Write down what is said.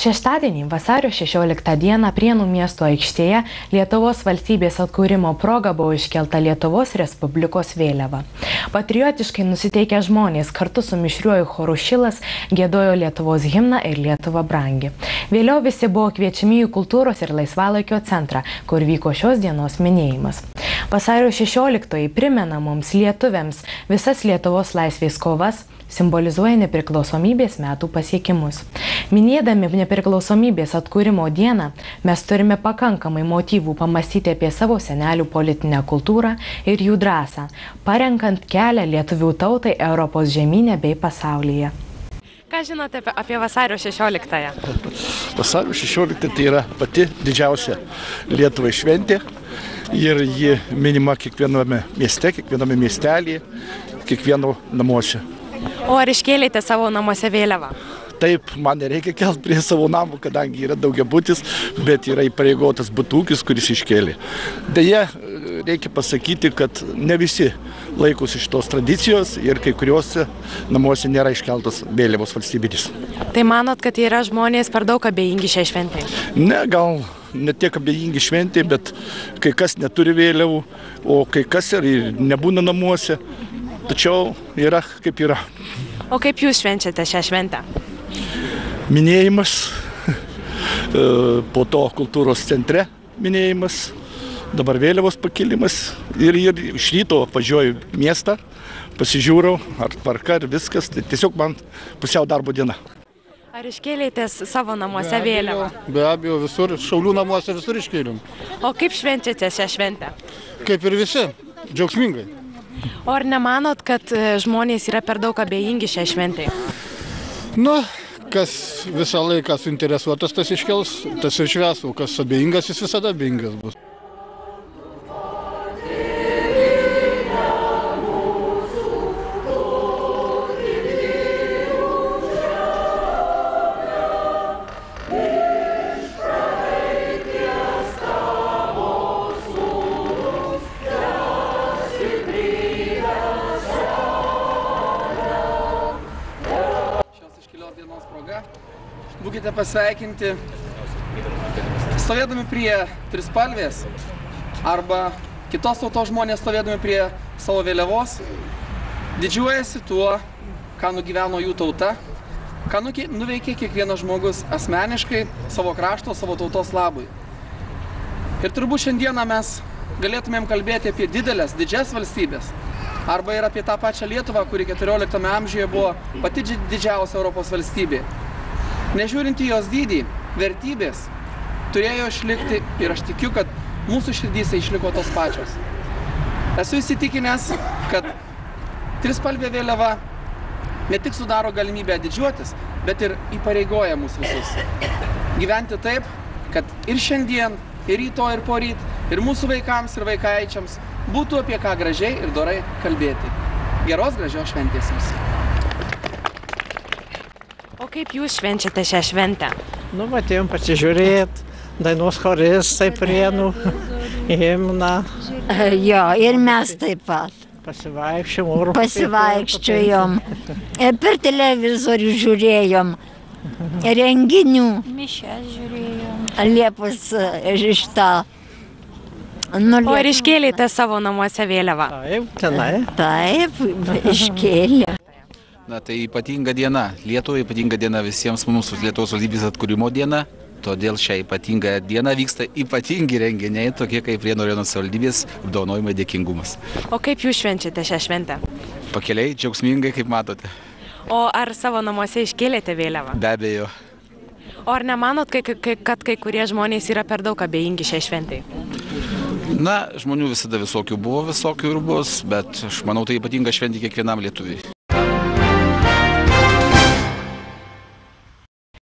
Šeštadienį, vasario 16 dieną, Prienų miesto aikštėje Lietuvos valstybės atkūrimo proga buvo iškelta Lietuvos Respublikos vėliava. Patriotiškai nusiteikę žmonės kartu su mišriuoju choru Šilas giedojo Lietuvos himną ir Lietuva brangi. Vėliau visi buvo kviečiami į kultūros ir laisvalaikio centrą, kur vyko šios dienos minėjimas. Vasario 16 primena mums lietuviams visas Lietuvos laisvės kovas, simbolizuoja nepriklausomybės metų pasiekimus. Minėdami nepriklausomybės atkūrimo dieną, mes turime pakankamai motyvų pamastyti apie savo senelių politinę kultūrą ir jų drąsą, parenkant kelią lietuvių tautai Europos žemyne bei pasaulyje. Ką žinote apie vasario 16-ąją? Vasario 16 tai yra pati didžiausia Lietuvai šventė ir ji minima kiekviename mieste, kiekviename miestelėje, kiekvieno namuose. O ar iškėlėte savo namuose vėliavą? Taip, man nereikia kelt prie savo namų, kadangi yra daugiabutis, bet yra įpareigotas butūkis, kuris iškėlė. Deja, reikia pasakyti, kad ne visi laikosi šitos tradicijos ir kai kuriuose namuose nėra iškeltos vėliavos valstybinis. Tai manot, kad yra žmonės per daug abejingi šiai šventai? Ne, gal ne tiek abejingi šventė, bet kai kas neturi vėliavų, o kai kas ir nebūna namuose. Tačiau yra kaip yra. O kaip jūs švenčiate šią šventę? Minėjimas, po to kultūros centre minėjimas, dabar vėliavos pakilimas ir iš ryto važiuoju į miestą, pasižiūrau, ar tvarka, ar viskas, tai tiesiog man pusiau darbo diena. Ar iškėlėte savo namuose vėliavą? Be abejo, visur, Šaulių namuose visur iškėlėm. O kaip švenčiate šią šventę? Kaip ir visi, džiaugsmingai. O ar nemanot, kad žmonės yra per daug abejingi šiai šventai? Nu, kas visą laiką suinteresuotas, tas iškels, tas ir švęs, o kas abejingas, jis visada abejingas bus. Būkite pasveikinti stovėdami prie trispalvės arba kitos tautos žmonės stovėdami prie savo vėliavos, didžiuojasi tuo, ką nugyveno jų tauta, ką nuveikė kiekvienas žmogus asmeniškai savo krašto, savo tautos labui. Ir turbūt šiandieną mes galėtumėm kalbėti apie didžias valstybės arba ir apie tą pačią Lietuvą, kuri 14 amžiuje buvo pati didžiausia Europos valstybė. Nežiūrint į jos dydį, vertybės turėjo išlikti ir aš tikiu, kad mūsų širdyse išliko tos pačios. Esu įsitikinęs, kad trispalvė vėliava ne tik sudaro galimybę didžiuotis, bet ir įpareigoja mus visus. Gyventi taip, kad ir šiandien, ir rytoj, ir poryt, ir mūsų vaikams ir vaikaičiams būtų apie ką gražiai ir dorai kalbėti. Geros gražios šventės jums. O kaip jūs švenčiate šią šventę? Nu, atėjom pasižiūrėti, dainos choristai Prienų, himną. Jo, ir mes taip pat. Pasivaikščiojom. Per televizorių žiūrėjom. Renginių. Mišes žiūrėjom. Liepos rištą. O ar iškėlėte savo namuose vėliavą? Taip, tenai. Taip, iškėlė. Na, tai ypatinga diena. Lietuvai ypatinga diena visiems mums Lietuvos valstybės atkūrimo diena. Todėl šią ypatingą dieną vyksta ypatingi renginiai, tokie kaip Prienų rajono savivaldybės apdovanojimai Dėkingumas. O kaip jūs švenčiate šią šventę? Pakeliai, džiaugsmingai, kaip matote. O ar savo namuose iškėlėte vėliavą? Be abejo. O ar nemanot, kad kai kurie žmonės yra per daug abejingi šiai šventai? Na, žmonių visada visokių buvo, visokių ir bus, bet aš manau, tai ypatinga šventė kiekvienam lietuviui.